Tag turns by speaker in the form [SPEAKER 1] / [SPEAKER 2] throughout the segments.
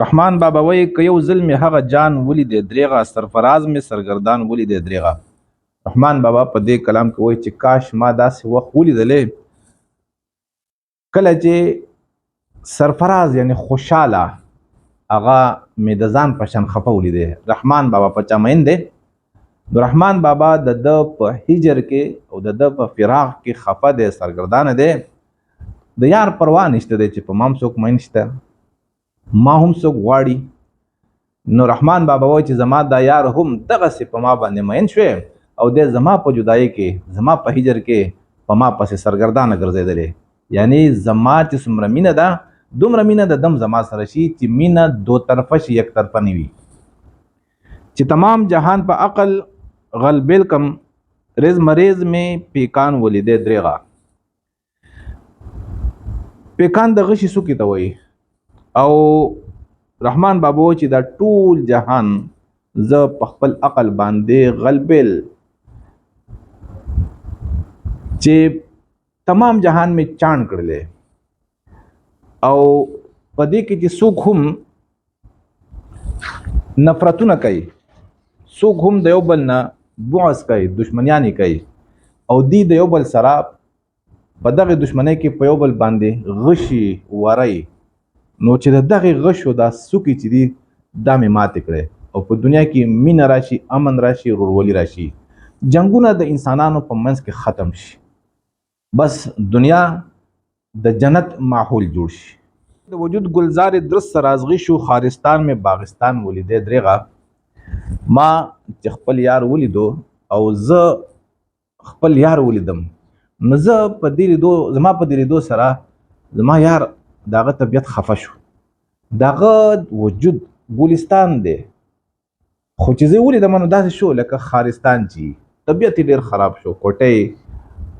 [SPEAKER 1] رحمان بابا وایي که یو ځل مې هغه جان ولیدې دریغه، سرفراز مې سرګردان ولیدې دریغه. رحمان بابا په دې کلام کې وایي چې کاش ما داسې وخت ولیدلې کله چې سرفراز یعنی خوشاله هغه مې د ځان په شان خفه ولیدې. رحمان بابا په چا مین دی؟ نو رحمان بابا د په هجر کې او د په فراق کې خفه دی، سرګردانه دی. د یار پروا نشته دی چې په ما هم څوک مین شته، ما هم څوک غواړي. نو رحمان بابا وایي چې زما دا یار هم دغسې په ما باندې مین شوی او دی زما په جدایي کې، زما په هجر کې په ما پسې سرګردانه ګرځېدلی. یعنی زما چې څومره مینه ده دومره مینه د دم زما سره شي چې مینه دو طرفه شي، یک طرفه نه وي. چې تمام جهان په عقل غلبیل کم، رز مریض میں پیکان ولیدے دریغا. پیکان د غشي سوکي ته وایي او رحمان بابا چې دا ټول جهان زه په خپل عقل باندې غلبیل، چې تمام جهان می چاڼ کړلې او په دې کې چې څوک هم نفرتونه کوي، څوک هم د یو بل نه بعض کوي، دشمنیانې کوي او دی د یو بل سره په دغه دشمنۍ کې په یو بل باندې غشي وری، نو چې د دغه غشو دا څوکي چې دي دا مې ماتې کړې او په دنیا کې مینه راشي، امن راشي، ورورولي راشي، جنگونه د انسانانو په منځ کې ختم شي، بس دنیا د جنت ماحول جوړ شي. د وجود گلزار درست رازغی شو، خارستان میں باغستان ولیدې دریغه. ما چې خپل یار ولیدو او زه خپل یار ولیدم، نو زه په دې لیدو، زما په دې لیدو سره زما یار داغه طبیعت خفه شو، داغه وجود ګلستان دی، خو چې زه ولیدم نو داسې شو لکه خارستان چې طبیعت یې ډېر خراب شو، کوټۍ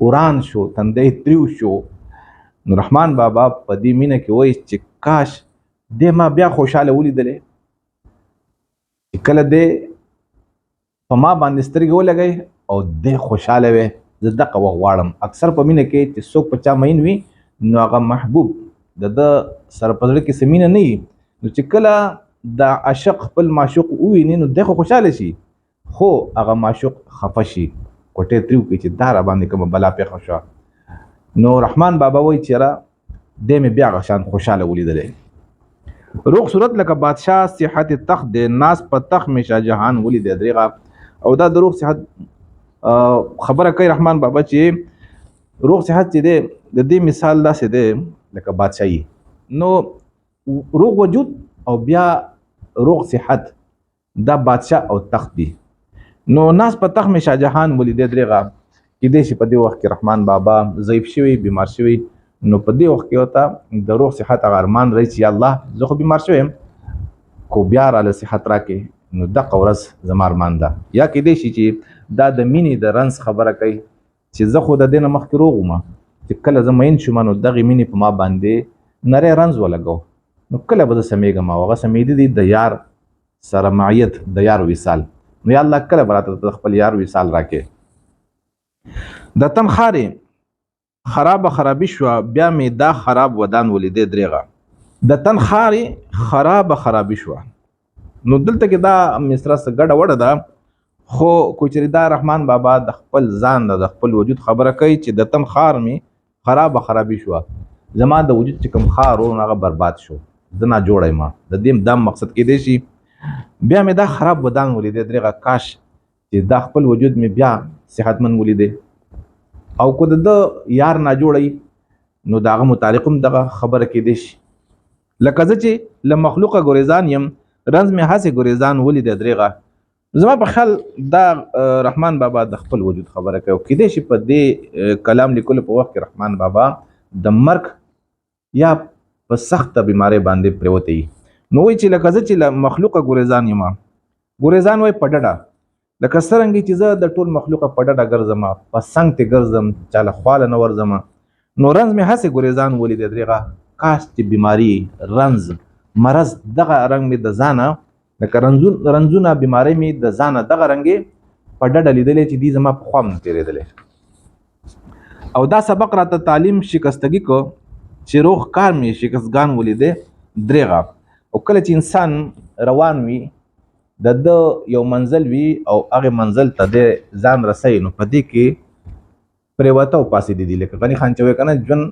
[SPEAKER 1] وران شو، تندی تریو شو. نو رحمان بابا په دې مینه کې وایي چې کاش دې ما بیا خوشحاله ولیدلې، چې کله دې په ما باندې سترګې ولګوي او دې خوشحاله وي، زه دغه وخت غواړم. اکثر په مینه کې چې څوک په چا مین وي نو هغه محبوب د سره په زړه کې څه مینه نه وي، نو چې کله د عاشق خپل معشوق وویني نو دی خو خوشحاله شي، خو هغه معشوق خفه شي، کوټې تریو کوي چې دا را باندې کومه بلا پېښه شوه. نو رحمان بابا وایي چې یاره دی مې بیا هغه شان خوشحاله ولیدلی. روغ صورت لکه بادشاه صحت تخت دی، ناز په تخت مې شاه جهان ولیدې دریغه. او دا د روغ صحت خبره کوي رحمان بابا چې روغ صحت چې دی د دې مثال داسې دی لکه بادشاهي. نو روغ وجود او بیا روغ صحت دا بادشاه او تخت دی. نو ناز په تخت مې شاه جهان ولیدې دریغه. کېدای شي په دې وخت کې رحمان بابا ضعیف شوی، بیمار شوی، نو په دې وخت کې ورته د روغ صحت هغه ارمان رهي چې یا الله زه خو بیمار شوی یم خو بیا راله صحت راکړې، نو دغه ورځ زما ارمان ده. یا کېدای شي چې دا د مینې د رنځ خبره کوي چې زه خو د دې نه مخکې روغ وم، چې کله زه مین شوم نو دغې مینې په ما باندې نری رنځ ولګو، نو کله به زه سمیږم او هغه سمیدي دي د یار سره معیت، د یار وصال. نو یا الله کله به راته د خپل یار وصال راکړې. د تن خارې خراب خرابي شوه، بیا مې دا خراب ودان ولیدې دریغه. د تن خارې خراب خرابي شوه. نو دلته کې دا مصره څه ګډه وډه ده، خو کوچري دا رحمان بابا د خپل ځان د خپل وجود خبره کوي چې د تن خار مې خراب خرابي شوه، زما د وجود چې کوم خار و هغه برباد شو، زه ناجوړی ما. د دې دا مقصد کېدای شي بیا مې دا خراب ودان ولیدې دریغه، کاش چې دا خپل وجود مې بیا صحتمند ولیدې. او کو د یار ناجوړی نو داغه متعلق هم دغه خبره کېدای شي. لکه زه چې له مخلوقه ګریزان یم، رنځ مې هسې ګریزان ولیدې دریغه. زما په خیال دا رحمان بابا د خپل وجود خبره کوي. کېدای شي په دې کلام لیکلو په وخت کې رحمان بابا د مرګ یا په سخته بیمارۍ باندې پرېوتی. نو وایي چې لکه زه چې له مخلوقه ګریزان یم، ګریزان وایي په ډډه، لکه څرنګه چې زه د ټول مخلوقه په ډډه ګرځم، په څنګ ته ګرځم، چاله خواله نه ورځم، نو رنځ مې هسې ګریزان ولیدې دریغه. کاش چې بیماري، رنځ، مرض دغه رنګ مې د ځانه لکه رنځونه بیمارۍ مې د ځانه دغه رنګې په ډډه لیدلې چې دي زما په خوا نه تېرېدلې. او دا سبق راته تعلیم شکستګي کو چې روغ کار مې شکستګان ولیدې دریغه. او کله چې انسان روان وي د یو منزل وي او هغه منزل ته د ځان رسي نو په دې کې پریوته او پاسې دي لکه غني خان چوي کنه جن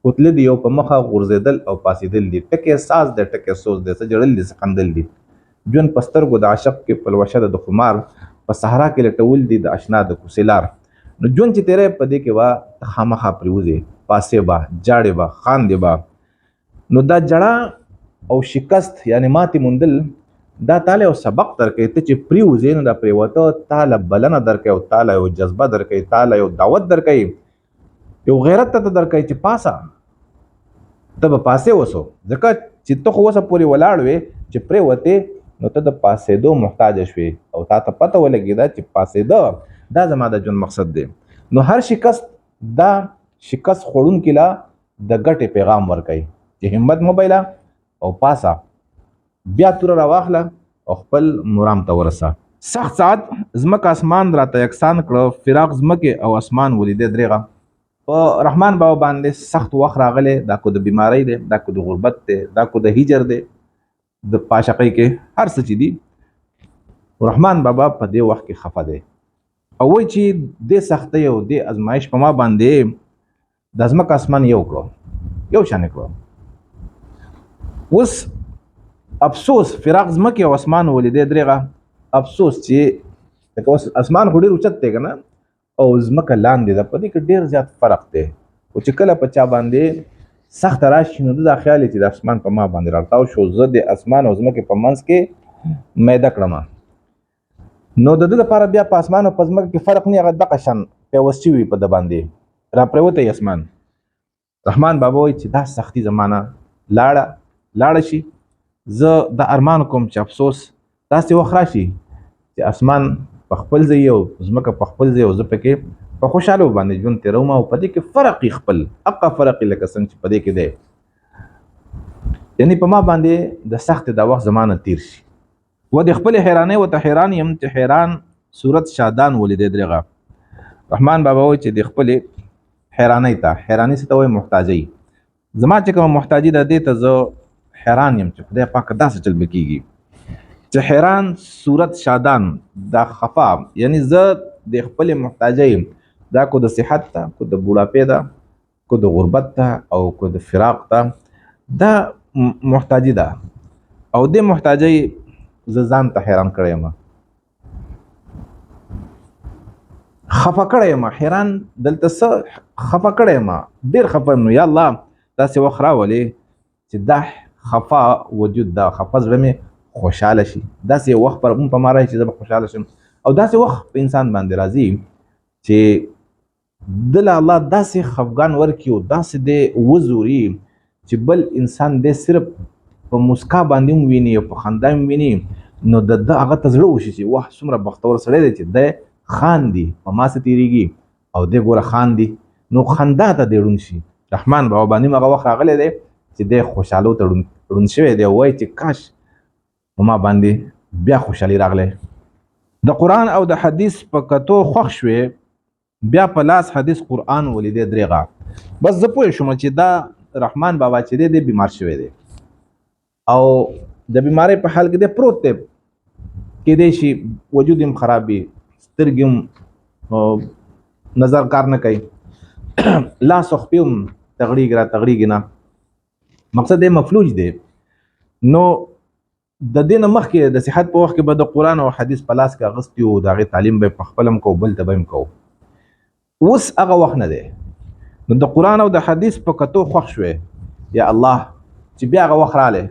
[SPEAKER 1] کوتل دی او په مخه غورځیدل او پاسېدل دي ټکه ساز د ټکه سوز د سجړل دي خندل دي جن پسترګو د عاشق کې پلوشه د خمار په صحرا کې لټول دي د آشنا د کوسلار نو جون چې تیرې په دې کې وا خامخا پریوزي پاسې با جاړې با خان دی با نو دا جړه او شکست یعنی ماتي مندل دا تعالی او سبق درکې ته چې پریوزي نو دا پریوته تعالی بلنه درکې او تعالی او جذبه درکې تعالی او دعوت درکې یو غیرت ته درکې چې پاسه ته به پاسې وسو ځکه چې ته خو وسه پوری ولاړ وې چې پریوته نو ته د پاسېدو محتاج شوي او تا ته پته ولګېده چې پاسېده دا زما د ژوند مقصد دی نو هر شکست دا شکست خوړونکي لا د ګټې پیغام ورکوي چې همت مه بایله او پاسه بیا توره راواخله او خپل مرام ته ورسه سخت ساعت ځمکه اسمان راته یکسان کړه فراق ځمکې او اسمان ولیدې درېغه په رحمان بابا باندې سخت وخت راغلی دا کو د بیماری دی دا کو د غربت دی دا کو د هجر دی د پاشقۍ کې هر څه چې دي رحمان بابا په دې وخت کې خفه دی او وایي چې دې سختۍ او دې ازمایش په ما باندې د ځمکه اسمان یو کړو یو شان کړو اوس افسوس فراق ځمکې او اسمان ولیدې درېغه افسوس چې لکه اوس اسمان خو ډېر اوچت دی که نه او ځمکه لاندې ده په دې کې ډېر زیات فرق دی او چې کله په چا باندې سخت راشي نو دا خیال چې د اسمان په ما باندې راټاو شو زه د اسمان او ځمکې په منځ کې میده کړم نو د ده لپاره بیا په اسمان او په ځمکه کې فرق نه هغه دغه شان پیوستي وي په ده باندې را پرېوتی اسمان رحمان بابا وایي چې دا سختي زمانه لاړه شي زه دا ارمان کوم چې افسوس داسې وخت راشي چې اسمان په خپل ځای او ځمکه په خپل ځای او زه پکې په خوشحاله باندې ژوند تېروم او په دې کې فرق خپل حقه فرق لکه څنګه چې په دې کې دی یعنی په ما باندې د سخت د وخت زمانه تیر شي و د خپل حیرانۍ ورته حیران یم چې حیران صورت شادان ولیدې درېغه رحمان بابا وایي چې د خپلې حیرانۍ ته حیراني څه ته وایي محتاجۍ زما چې کومه محتاجي ده دې ته زه حیران یم چې خدای پاک داسې چل به کېږي چې حیران صورت شادان دا خفا یعنی زه د خپل محتاجۍ دا کو د صحت ته کو د بوډاپې ده کو د غربت ته او کو د فراق ته دا محتاجي ده او د محتاجۍ زه ځان ته حیران کړی یم خفه کړی یم حیران دلته څه خفه کړی یم ډېر خفه یم نو یا الله داسې وخت راولې چې دا خفا وجود دا خفه زړه مې خوشحاله شي داسې وخت پر په ما راشي چې زه به خوشحاله شم او داسې وخت په انسان باندې راځي چې دله الله داسې خفګان ورکړي او داسې دی وزوري چې بل انسان دی صرف په مسکا باندې هم ویني او په خندا هم ویني نو د ده هغه ته زړه وشي چې واه څومره بختور سړی دی چې دی خاندي په ما څه تېرېږي او دی ګوره خاندي نو خندا ته دی ړوند شي رحمان بابا باندې هغه وخت راغلی دی چې دی خوشحالو ته ړوند شوی دی وایي چې کاش په ما باندې بیا خوشحالي راغلی د قرآن او د حدیث په کتو خوښ شوې بیا په لاس حدیث قرآن ولیدې درېغه بس زه پوه شوم چې دا رحمان بابا چې دی بیمار شوی دی او د بیماری په حال کې دی پروت دی کېدای شي وجود هم خراب وي سترګې هم نظر کار نه کوي لاس او خپې هم تغړېږي را تغړېږي نه مقصد یې مفلوج دی نو د دې نه مخکې د صحت په وخت کې به د قرآن او حدیث په لاس کې اخیستی وو د هغې تعلیم به یې په خپله هم کوو بل ته به هم کوو اوس هغه وخت نه دی نو د قرآن او د حدیث په کتو خوښ شوې یا الله چې بیا هغه وخت رالی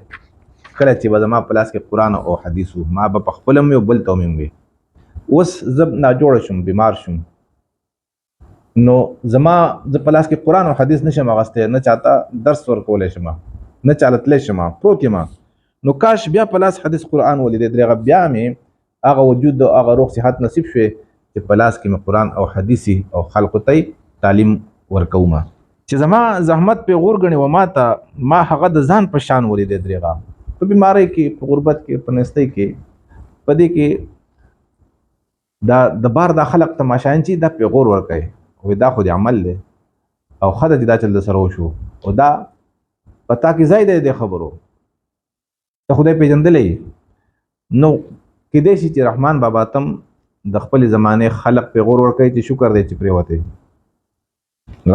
[SPEAKER 1] کله چې به زما په لاس کې قرآن او حدیث وو ما به په خپله هم وي او بل ته هم وي اوس زه ناجوړه شم بیمار شم نو زه په لاس کې قرآن او حدیث نشم اخیستی نه چاته درس ورکولی شم نه چاله تللی شم پروت یم نو کاش بیا په لاس حدیث قرآن ولیدې درېغه بیا مې هغه وجود او هغه روغ صحت نصیب شوې چې په لاس کې مې قرآن او حدیثي او خلقو ته تعلیم ورکوم چې زما زحمت په غور غني و ما هغه د ځان په شان ولیدې درېغه په بیماری کې په غربت کې په نستۍ کې په دې کې دا د بار د خلق تماشایان چې دا پیغور ورکوي او دا خو د عمل دی او خدای چې دا چل د سره وشو او دا پتا کې ځای دی د خبرو ته خدای پیژندلې نو کېدای شي چې رحمان بابا تم د خپل زمانه خلق پیغور ورکړي چې شکر دی چې پریوته.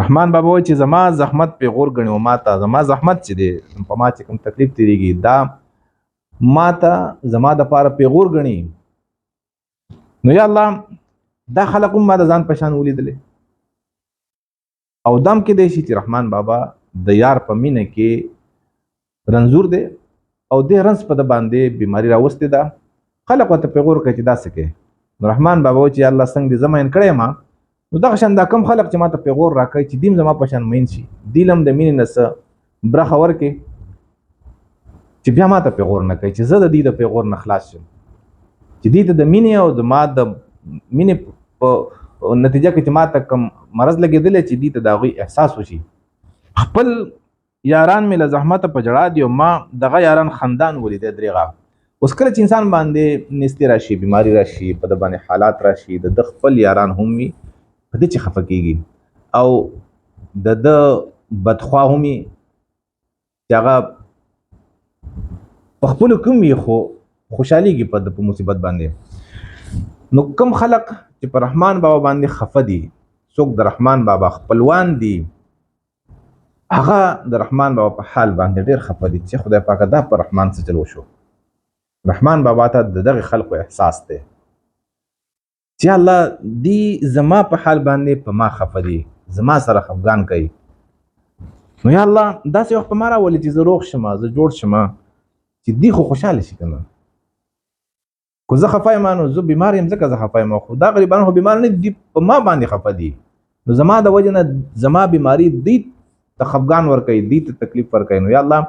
[SPEAKER 1] رحمان بابا وایي چې زما زحمت پیغور غني او ماته زما زحمت چې دی په ما چې کوم تکلیف تیریږي دا ماته زما د پاره پیغور غني. نو یا الله دا خلق هم ما د ځان پشان ولیدل او دم کې دی چې رحمان بابا د یار په مینه کې رنزور دی او د رنس په د باندې بیماری راوستي ده خلق ته پیغور کوي چې دا سکه. رحمان بابا چې الله څنګه دې زمين کړې ما نو دغه شان دا کم خلق چې ماته پیغور راکړي چې دیم زما پشان مين شي دیلم د مين نس برخه ورکي چې بیا ماته پیغور نه کوي چې زه د دې د پیغور نه خلاص شم چې دې د مين او د ما د مين په نتیجه کې چې ماته کم مرز لګیدل چې دې ته داغي احساس وشي. خپل یاران مې له زحمت په جړا دی او ما دغه یاران خندان ولید درېغه. اوس کله چې انسان باندې نستی راشي بیماری راشي په د باندې حالات راشي د خپل یاران هم وي په دې چې خفه کیږي او د بدخوا هم چې هغه په خپل کوم وي خو خوشحاليږي په مصیبت باندې. نو کم خلق چې په رحمان بابا باندې خفه دي څوک د رحمان بابا خپلوان دي هغه د رحمان بابا په حال باندې ډیر خفه دي چې خدای پاک دا پر رحمان څه چلو شو. رحمان بابا ته دغه خلقو احساس دی چې الله دی زما په حال باندې په ما خفه دي زما سره خفګان کوي. نو یا الله داسې وخت ما راولي چې زه روغ شم زه جوړ شم چې دی خو خوشاله شي کنه کو زه خفه یم نو زه بیمار یم ځکه زه خفه یم خو دا غریبان خو بیمار نه دي په ما باندې خفه دي نو زما د وجه نه زما بیماری دی ته خفګان ور کوي دی ته تکلیف ور کوي. نو یا الله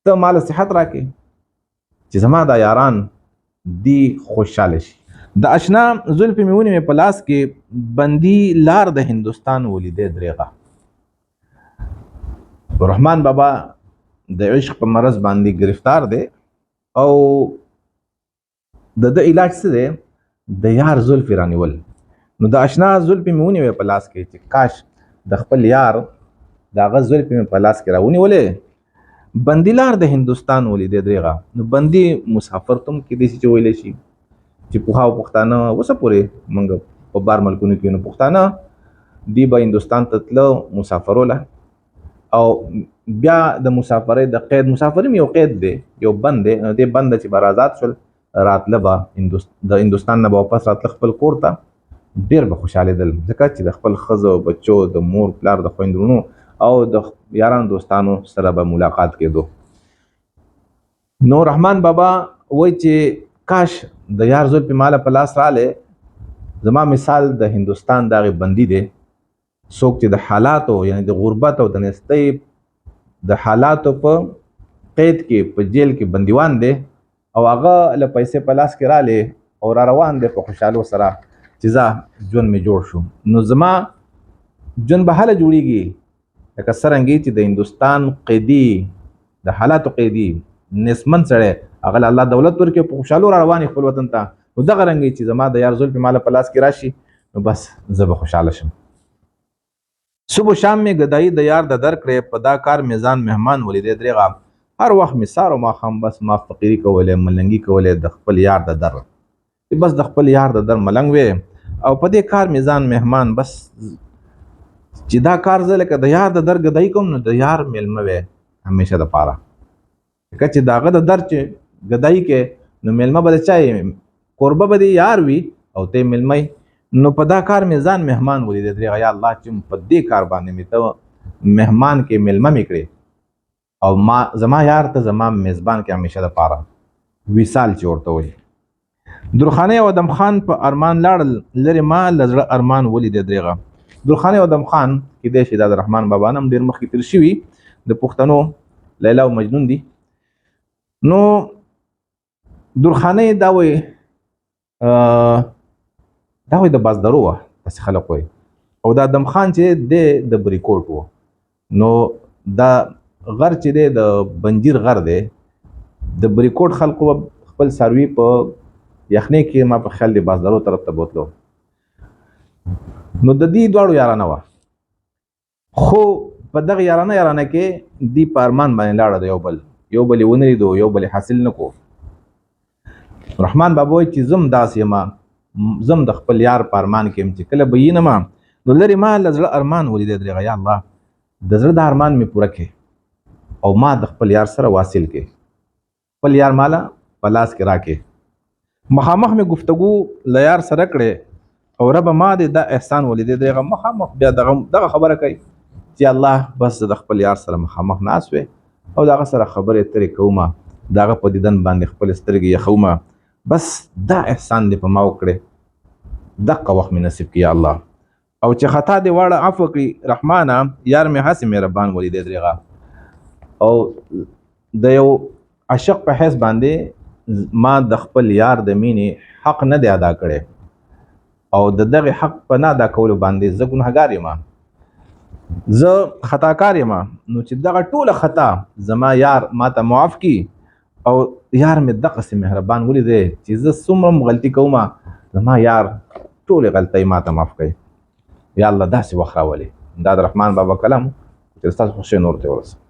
[SPEAKER 1] ته مال صحت راکې چې زما د یاران دی خوشاله شي. د اشنا زلفی میونی می پلاس کې بندي لار د هندستان ولیدې درېغه. رحمان بابا د عشق په مرض باندې گرفتار دی او د علاج څه دی د یار زلفی رانیول. نو د اشنا زلفی میونی می پلاس کې چې کاش د خپل یار دغه زلفی می پلاس کې راونیولې بندیلار د هندستان ولیدې درېغه. نو بندي مسافر تم کې دي چې ویل شي چې په هاو پښتانه وسه پورې منګ په بار ملکونو کې نو پښتانه دی به هندستان ته تلو مسافروله او بیا د مسافرې د قید مسافرې یو قید دی یو بند دی نو دې بند چې برازات شول راتله به د هندستان نه واپس راتله خپل کور ته ډیر به خوشاله دل ځکه چې د خپل خزو بچو د مور پلار د خويندونو او د یاران دوستانو سره به ملاقات کېدو. نو رحمان بابا وای چې کاش د یار زول په مال په لاس رااله زما مثال د هندستان دغه بندي دي څوک چې د حالاتو یعنی د غربت او د نستی د حالاتو په قید کې په جیل کې بندیوان دي او هغه له پیسې په لاس کې رااله او را روان دي په خوشاله سره چې ځا ژوند می جوړ شو. نو زما ژوند به حاله جوړیږي لکه څنګه چې د هندستان قیدی د حالاتو قیدی نسمن سره هغه الله دولت ورکې په خوشاله را رواني خپل وطن ته نو دغه رنګ چې زما د یار زول په مال پلاس کې راشي نو بس زه به خوشاله شم. صبح شام می گدای د یار د در کړې په دا کار میزان مهمان ولید درېغه هر وخت مسار او ما خام بس ما فقيري کوله ملنګي کوله د خپل یار د در بس د خپل یار د در ملنګ وې او په دې کار میزان مهمان بس چې دا کار زه لکه د یار د در گدای کوم نو د یار ملمه وې همیشه د پاره که چې داغه د در چې گدای کې نو ملمه بل چای قربه به یار وي او ته ملمه نو په دا کار میزان مهمان ولید درېغه یا الله چې په دې کار باندې می ته مهمان کې ملمه میکړي او ما زما یار ته زما میزبان کې همیشه د پاره وصال چورته وي. درخانه او ادم خان په ارمان لاړ لري ما لزړه ارمان ولید درېغه. درخانه او ادم خان کې د شهید رحمان بابا نم ډیر مخکې تر شوی د پښتنو لیلا او مجنون دي. نو درخانه دا وي د بازدرو و تاسو خلک وي او دا ادم خان چې د بریکوټ وو نو دا غر چې د بنجیر غر دی د بریکوټ خلکو خپل سروي په یخنۍ کې ما په خیال دی بازدرو طرف ته بوتلو نو د دې دواړو یارانه و خو په دغه یارانه کې دی پارمان باندې لاړه دی یو بل یو بل ونه لیدو یو بل حاصل نکو. رحمان بابا وایي چې زم داسې یم زم د خپل یار په ارمان کې یم چې کله به وینم نو لرې ما له زړه ارمان ولیدی درېغه یا الله د زړه د ارمان مې پوره کړې او ما د خپل یار سره واصل کړې خپل یار مالا په لاس کې راکې مخامخ مې گفتگو له یار سره کړې او ربه ما دې دا احسان ولیدی درېغه مخامخ بیا دغه خبره کوي چې الله بس د خپل یار سره مخامخ ناست وې او دغه سره خبرې اترې کومه دغه په دیدن باندې خپل سترګې یخومه بس دا احسان دې په ما وکړې دغه وخت مې نصیب کړي یا الله او چې خطا دې واړه عفو کړي رحمانه یار مې هسې مهربان ولیدی درېغه او د یو عاشق په حیث باندې ما د خپل یار د مینې حق نه دی ادا کړی او د دغه حق په نه ادا کولو باندې زه ګنهګار یم زه خطاکار یم نو چې دغه ټوله خطا زما یار ما ته معاف کړي او یار مې دغسې مهربان ولیدی چې زه څومره غلطي کوم زما یار ټولې غلطۍ ما ته معاف کوي یا الله داسې وخت راولي دا د رحمان بابا کلام چې ستاسو خوښۍ نور ته ورسوي